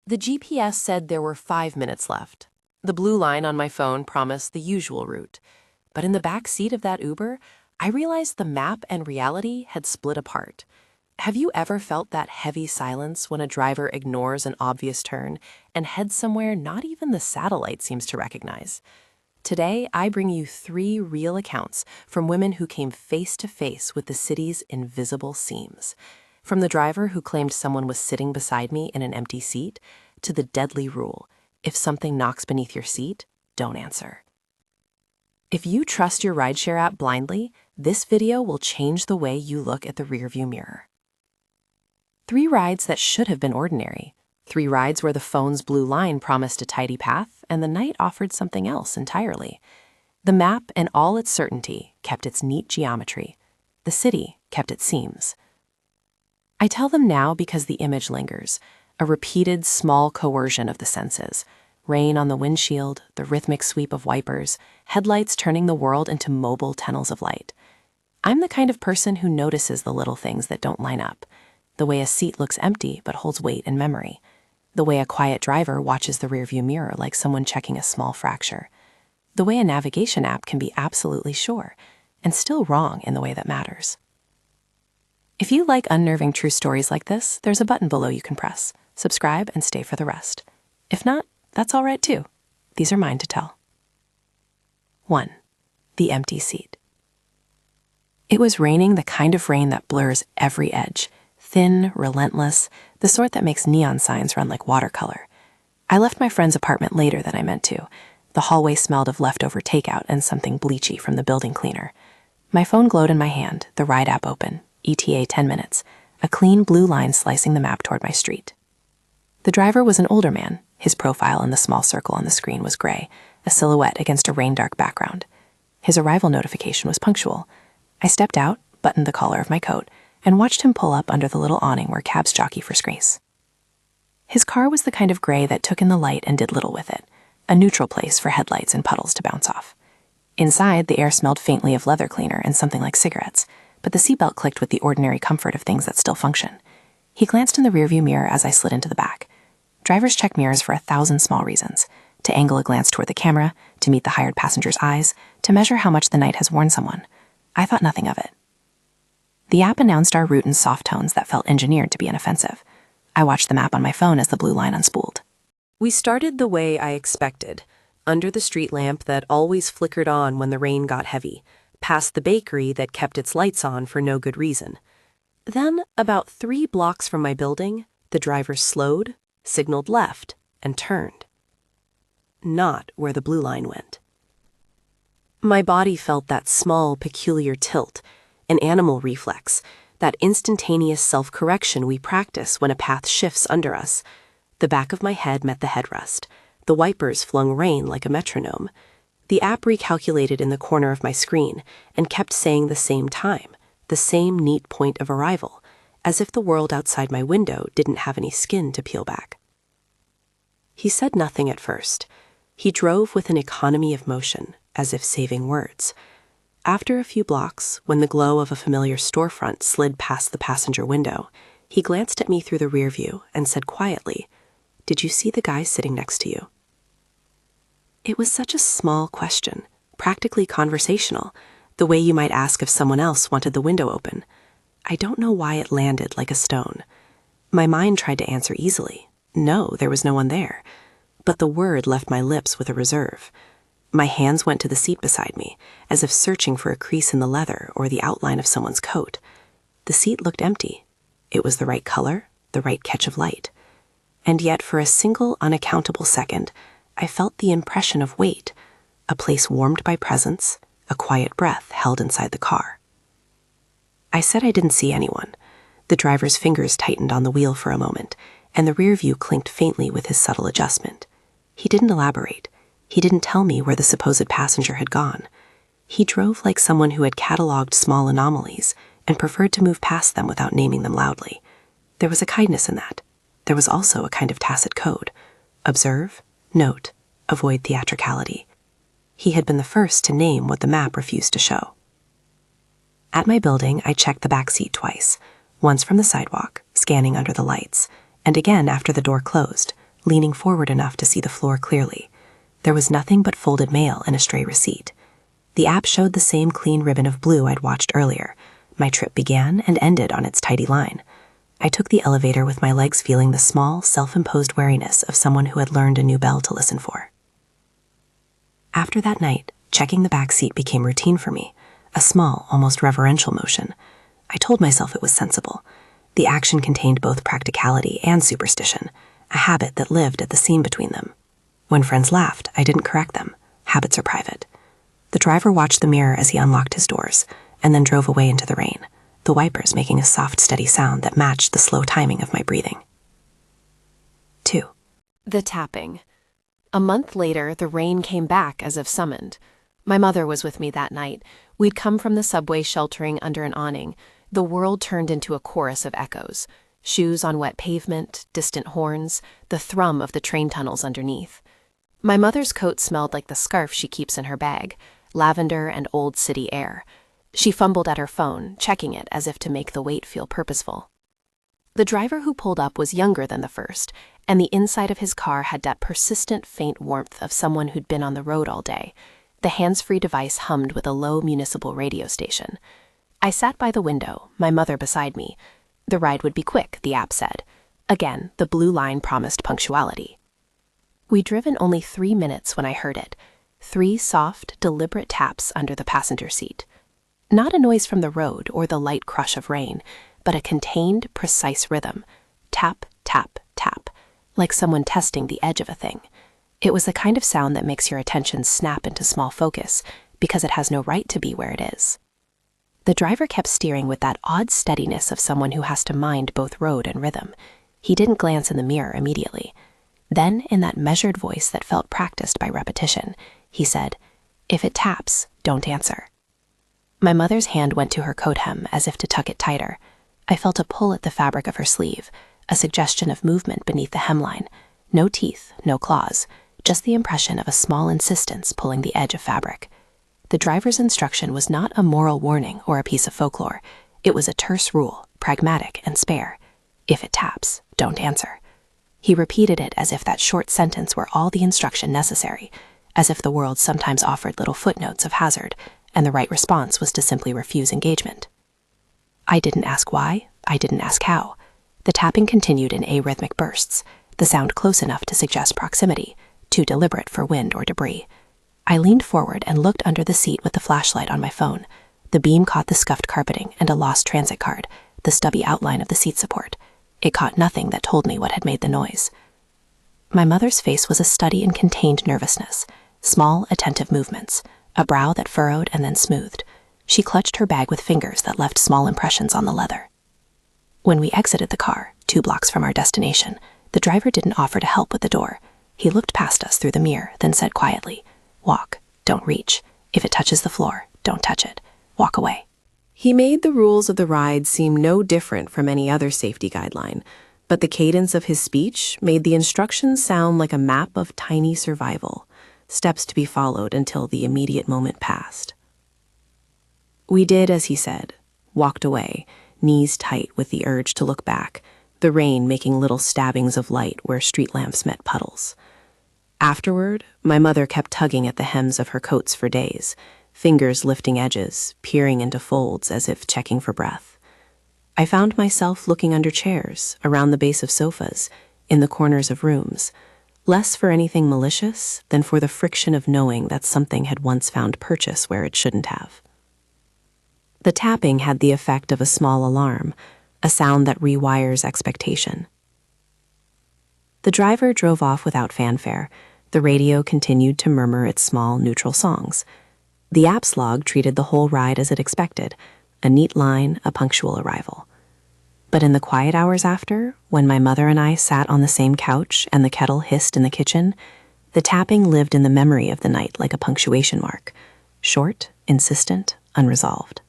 The GPS said there were 5 minutes left. The blue line on my phone promised the usual route. But in the back seat of that Uber, I realized the map and reality had split apart. Have you ever felt that heavy silence when a driver ignores an obvious turn and heads somewhere not even the satellite seems to recognize? Today, I bring you 3 real accounts from women who came face to face with the city's invisible seams. From the driver who claimed someone was sitting beside me in an empty seat, to the deadly rule, if something knocks beneath your seat, don't answer. If you trust your rideshare app blindly, this video will change the way you look at the rearview mirror. 3 rides that should have been ordinary. 3 rides where the phone's blue line promised a tidy path and the night offered something else entirely. The map, in all its certainty, kept its neat geometry. The city kept its seams. I tell them now because the image lingers, a repeated small coercion of the senses. Rain on the windshield, the rhythmic sweep of wipers, headlights turning the world into mobile tunnels of light. I'm the kind of person who notices the little things that don't line up. The way a seat looks empty but holds weight and memory. The way a quiet driver watches the rearview mirror like someone checking a small fracture. The way a navigation app can be absolutely sure and still wrong in the way that matters. If you like unnerving true stories like this, there's a button below you can press. Subscribe and stay for the rest. If not, that's all right too. These are mine to tell. 1. The empty seat. It was raining, the kind of rain that blurs every edge. Thin, relentless, the sort that makes neon signs run like watercolor. I left my friend's apartment later than I meant to. The hallway smelled of leftover takeout and something bleachy from the building cleaner. My phone glowed in my hand, the ride app open, ETA 10 minutes, a clean blue line slicing the map toward my street. The driver was an older man. His profile in the small circle on the screen was gray, a silhouette against a rain-dark background. His arrival notification was punctual. I stepped out, buttoned the collar of my coat, and watched him pull up under the little awning where cabs jockey for space. His car was the kind of gray that took in the light and did little with it, a neutral place for headlights and puddles to bounce off. Inside, the air smelled faintly of leather cleaner and something like cigarettes, but the seatbelt clicked with the ordinary comfort of things that still function. He glanced in the rearview mirror as I slid into the back. Drivers check mirrors for 1,000 small reasons: to angle a glance toward the camera, to meet the hired passenger's eyes, to measure how much the night has worn someone. I thought nothing of it. The app announced our route in soft tones that felt engineered to be inoffensive. I watched the map on my phone as the blue line unspooled. We started the way I expected, under the street lamp that always flickered on when the rain got heavy, past the bakery that kept its lights on for no good reason. Then, about 3 blocks from my building, the driver slowed, signaled left, and turned. Not where the blue line went. My body felt that small, peculiar tilt, an animal reflex, that instantaneous self-correction we practice when a path shifts under us. The back of my head met the headrest. The wipers flung rain like a metronome. The app recalculated in the corner of my screen and kept saying the same time, the same neat point of arrival, as if the world outside my window didn't have any skin to peel back. He said nothing at first. He drove with an economy of motion, as if saving words. After a few blocks, when the glow of a familiar storefront slid past the passenger window, he glanced at me through the rear view and said quietly, "Did you see the guy sitting next to you?" It was such a small question, practically conversational, the way you might ask if someone else wanted the window open. I don't know why it landed like a stone. My mind tried to answer easily. No, there was no one there. But the word left my lips with a reserve. My hands went to the seat beside me, as if searching for a crease in the leather or the outline of someone's coat. The seat looked empty. It was the right color, the right catch of light. And yet, for a single unaccountable second, I felt the impression of weight, a place warmed by presence, a quiet breath held inside the car. I said I didn't see anyone. The driver's fingers tightened on the wheel for a moment, and the rear view clinked faintly with his subtle adjustment. He didn't elaborate. He didn't tell me where the supposed passenger had gone. He drove like someone who had cataloged small anomalies and preferred to move past them without naming them loudly. There was a kindness in that. There was also a kind of tacit code. Observe, note, avoid theatricality. He had been the first to name what the map refused to show. At my building, I checked the back seat twice, once from the sidewalk, scanning under the lights, and again after the door closed, leaning forward enough to see the floor clearly. There was nothing but folded mail and a stray receipt. The app showed the same clean ribbon of blue I'd watched earlier. My trip began and ended on its tidy line. I took the elevator with my legs feeling the small, self-imposed wariness of someone who had learned a new bell to listen for. After that night, checking the back seat became routine for me, a small, almost reverential motion. I told myself it was sensible. The action contained both practicality and superstition, a habit that lived at the seam between them. When friends laughed, I didn't correct them. Habits are private. The driver watched the mirror as he unlocked his doors, and then drove away into the rain, the wipers making a soft, steady sound that matched the slow timing of my breathing. 2. The tapping. A month later, the rain came back as if summoned. My mother was with me that night. We'd come from the subway sheltering under an awning. The world turned into a chorus of echoes. Shoes on wet pavement, distant horns, the thrum of the train tunnels underneath. My mother's coat smelled like the scarf she keeps in her bag, lavender and old city air. She fumbled at her phone, checking it as if to make the wait feel purposeful. The driver who pulled up was younger than the first, and the inside of his car had that persistent faint warmth of someone who'd been on the road all day. The hands-free device hummed with a low municipal radio station. I sat by the window, my mother beside me. The ride would be quick, the app said. Again, the blue line promised punctuality. We'd driven only 3 minutes when I heard it. 3 soft, deliberate taps under the passenger seat. Not a noise from the road or the light crush of rain, but a contained, precise rhythm. Tap, tap, tap, like someone testing the edge of a thing. It was the kind of sound that makes your attention snap into small focus because it has no right to be where it is. The driver kept steering with that odd steadiness of someone who has to mind both road and rhythm. He didn't glance in the mirror immediately. Then, in that measured voice that felt practiced by repetition, he said, "If it taps, don't answer." My mother's hand went to her coat hem as if to tuck it tighter. I felt a pull at the fabric of her sleeve, a suggestion of movement beneath the hemline. No teeth, no claws, just the impression of a small insistence pulling the edge of fabric. The driver's instruction was not a moral warning or a piece of folklore. It was a terse rule, pragmatic and spare. If it taps, don't answer. He repeated it as if that short sentence were all the instruction necessary, as if the world sometimes offered little footnotes of hazard, and the right response was to simply refuse engagement. I didn't ask why, I didn't ask how. The tapping continued in arrhythmic bursts, the sound close enough to suggest proximity, too deliberate for wind or debris. I leaned forward and looked under the seat with the flashlight on my phone. The beam caught the scuffed carpeting and a lost transit card, the stubby outline of the seat support. It caught nothing that told me what had made the noise. My mother's face was a study in contained nervousness, small, attentive movements, a brow that furrowed and then smoothed. She clutched her bag with fingers that left small impressions on the leather. When we exited the car, 2 blocks from our destination, the driver didn't offer to help with the door. He looked past us through the mirror, then said quietly, "Walk, don't reach. If it touches the floor, don't touch it. Walk away." He made the rules of the ride seem no different from any other safety guideline, but the cadence of his speech made the instructions sound like a map of tiny survival, steps to be followed until the immediate moment passed. We did as he said, walked away, knees tight with the urge to look back, the rain making little stabbings of light where street lamps met puddles. Afterward, my mother kept tugging at the hems of her coats for days, fingers lifting edges, peering into folds as if checking for breath. I found myself looking under chairs, around the base of sofas, in the corners of rooms, less for anything malicious than for the friction of knowing that something had once found purchase where it shouldn't have. The tapping had the effect of a small alarm, a sound that rewires expectation. The driver drove off without fanfare. The radio continued to murmur its small, neutral songs. The app's log treated the whole ride as it expected, a neat line, a punctual arrival. But in the quiet hours after, when my mother and I sat on the same couch and the kettle hissed in the kitchen, the tapping lived in the memory of the night like a punctuation mark, short, insistent, unresolved.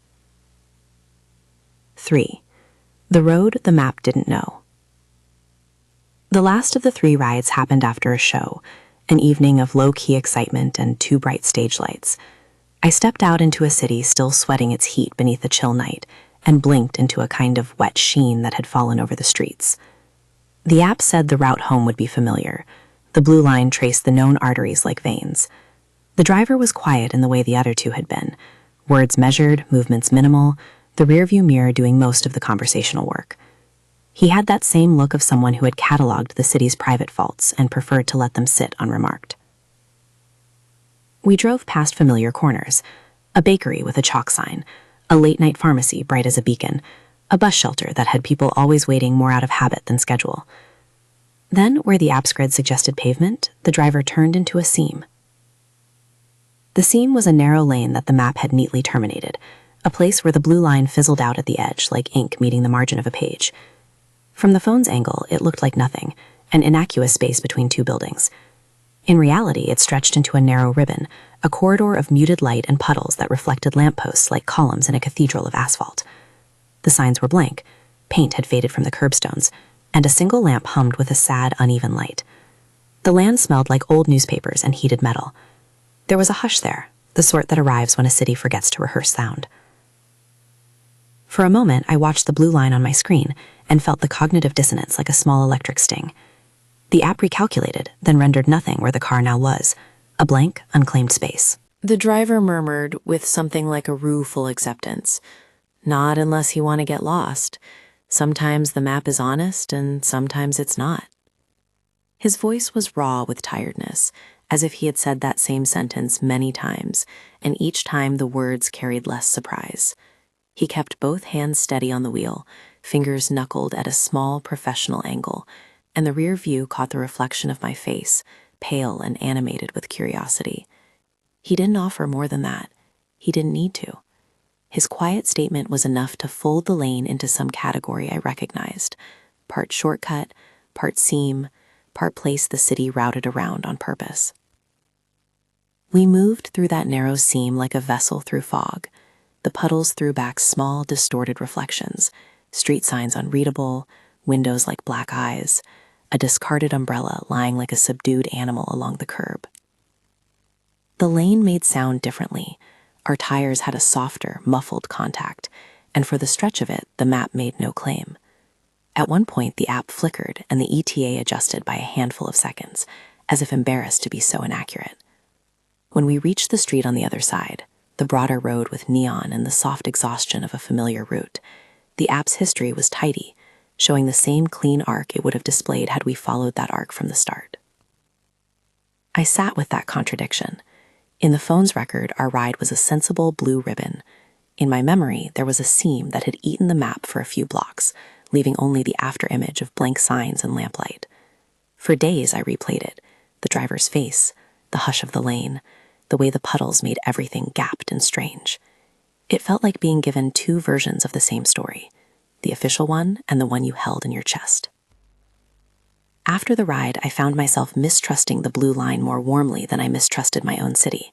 3. The road the map didn't know. The last of the 3 rides happened after a show, an evening of low-key excitement and 2 bright stage lights. I stepped out into a city still sweating its heat beneath the chill night and blinked into a kind of wet sheen that had fallen over the streets. The app said the route home would be familiar. The blue line traced the known arteries like veins. The driver was quiet in the way the other two had been. Words measured, movements minimal, the rearview mirror doing most of the conversational work. He had that same look of someone who had cataloged the city's private faults and preferred to let them sit unremarked. We drove past familiar corners. A bakery with a chalk sign, a late-night pharmacy bright as a beacon, a bus shelter that had people always waiting more out of habit than schedule. Then, where the app's grid suggested pavement, the driver turned into a seam. The seam was a narrow lane that the map had neatly terminated, a place where the blue line fizzled out at the edge like ink meeting the margin of a page. From the phone's angle, it looked like nothing, an innocuous space between two buildings. In reality, it stretched into a narrow ribbon, a corridor of muted light and puddles that reflected lampposts like columns in a cathedral of asphalt. The signs were blank, paint had faded from the curbstones, and a single lamp hummed with a sad, uneven light. The land smelled like old newspapers and heated metal. There was a hush there, the sort that arrives when a city forgets to rehearse sound. For a moment, I watched the blue line on my screen and felt the cognitive dissonance like a small electric sting. The app recalculated, then rendered nothing where the car now was, a blank, unclaimed space. The driver murmured with something like a rueful acceptance. Not unless you want to get lost. Sometimes the map is honest and sometimes it's not. His voice was raw with tiredness, as if he had said that same sentence many times, and each time the words carried less surprise. He kept both hands steady on the wheel, fingers knuckled at a small professional angle, and the rear view caught the reflection of my face, pale and animated with curiosity. He didn't offer more than that. He didn't need to. His quiet statement was enough to fold the lane into some category I recognized, part shortcut, part seam, part place the city routed around on purpose. We moved through that narrow seam like a vessel through fog. The puddles threw back small, distorted reflections, street signs unreadable, windows like black eyes, a discarded umbrella lying like a subdued animal along the curb. The lane made sound differently. Our tires had a softer, muffled contact, and for the stretch of it, the map made no claim. At one point, the app flickered and the ETA adjusted by a handful of seconds, as if embarrassed to be so inaccurate. When we reached the street on the other side, the broader road with neon and the soft exhaustion of a familiar route, the app's history was tidy, showing the same clean arc it would have displayed had we followed that arc from the start. I sat with that contradiction. In the phone's record, our ride was a sensible blue ribbon. In my memory, there was a seam that had eaten the map for a few blocks, leaving only the afterimage of blank signs and lamplight. For days I replayed it, the driver's face, the hush of the lane, the way the puddles made everything gapped and strange. It felt like being given two versions of the same story, the official one and the one you held in your chest. After the ride, I found myself mistrusting the blue line more warmly than I mistrusted my own city.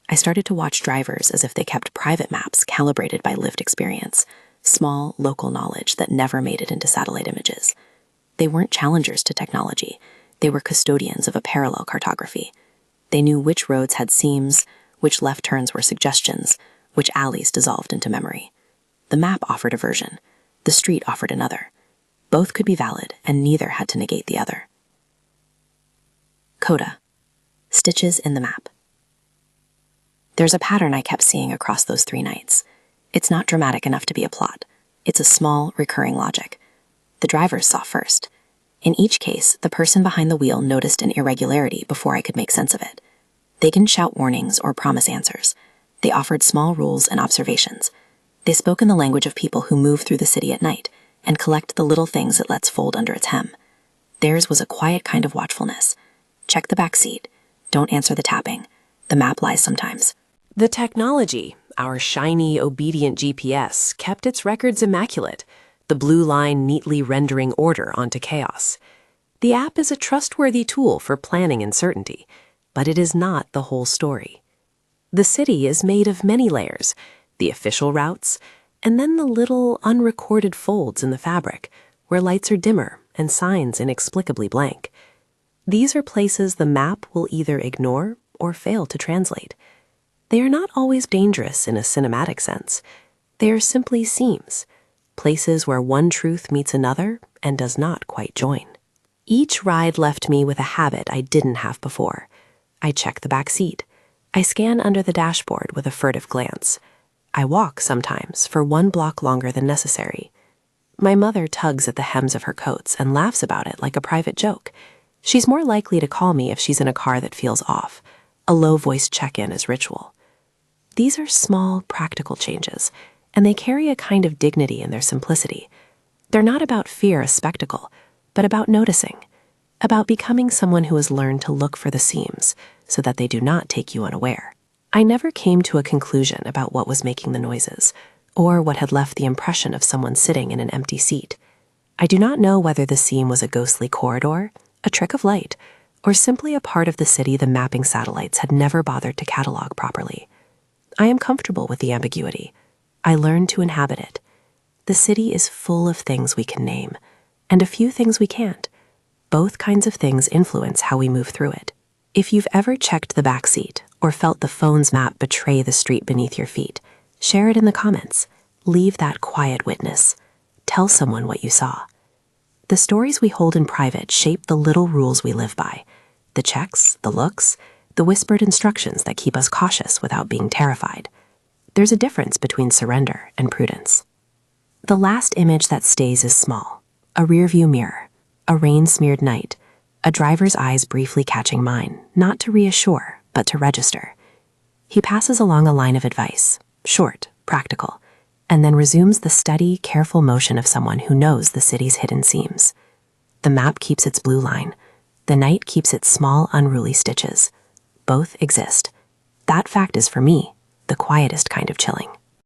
I started to watch drivers as if they kept private maps calibrated by lived experience, small, local knowledge that never made it into satellite images. They weren't challengers to technology. They were custodians of a parallel cartography. They knew which roads had seams, which left turns were suggestions, which alleys dissolved into memory. The map offered a version. The street offered another. Both could be valid, and neither had to negate the other. Coda. Stitches in the map. There's a pattern I kept seeing across those 3 nights. It's not dramatic enough to be a plot. It's a small, recurring logic. The drivers saw first. In each case, the person behind the wheel noticed an irregularity before I could make sense of it. They didn't shout warnings or promise answers. They offered small rules and observations. They spoke in the language of people who move through the city at night and collect the little things it lets fold under its hem. Theirs was a quiet kind of watchfulness. Check the back seat. Don't answer the tapping. The map lies sometimes. The technology, our shiny, obedient GPS, kept its records immaculate, the blue line neatly rendering order onto chaos. The app is a trustworthy tool for planning uncertainty, but it is not the whole story. The city is made of many layers, the official routes, and then the little unrecorded folds in the fabric, where lights are dimmer and signs inexplicably blank. These are places the map will either ignore or fail to translate. They are not always dangerous in a cinematic sense. They are simply seams, places where one truth meets another and does not quite join. Each ride left me with a habit I didn't have before. I check the back seat. I scan under the dashboard with a furtive glance. I walk sometimes for 1 block longer than necessary. My mother tugs at the hems of her coats and laughs about it like a private joke. She's more likely to call me if she's in a car that feels off. A low-voiced check-in is ritual. These are small, practical changes, and they carry a kind of dignity in their simplicity. They're not about fear as spectacle, but about noticing, about becoming someone who has learned to look for the seams so that they do not take you unaware. I never came to a conclusion about what was making the noises, or what had left the impression of someone sitting in an empty seat. I do not know whether the seam was a ghostly corridor, a trick of light, or simply a part of the city the mapping satellites had never bothered to catalog properly. I am comfortable with the ambiguity. I learned to inhabit it. The city is full of things we can name, and a few things we can't. Both kinds of things influence how we move through it. If you've ever checked the back seat or felt the phone's map betray the street beneath your feet, share it in the comments. Leave that quiet witness. Tell someone what you saw. The stories we hold in private shape the little rules we live by. The checks, the looks, the whispered instructions that keep us cautious without being terrified. There's a difference between surrender and prudence. The last image that stays is small. A rearview mirror, a rain-smeared night, a driver's eyes briefly catching mine, not to reassure, but to register. He passes along a line of advice, short, practical, and then resumes the steady, careful motion of someone who knows the city's hidden seams. The map keeps its blue line. The night keeps its small, unruly stitches. Both exist. That fact is, for me, the quietest kind of chilling.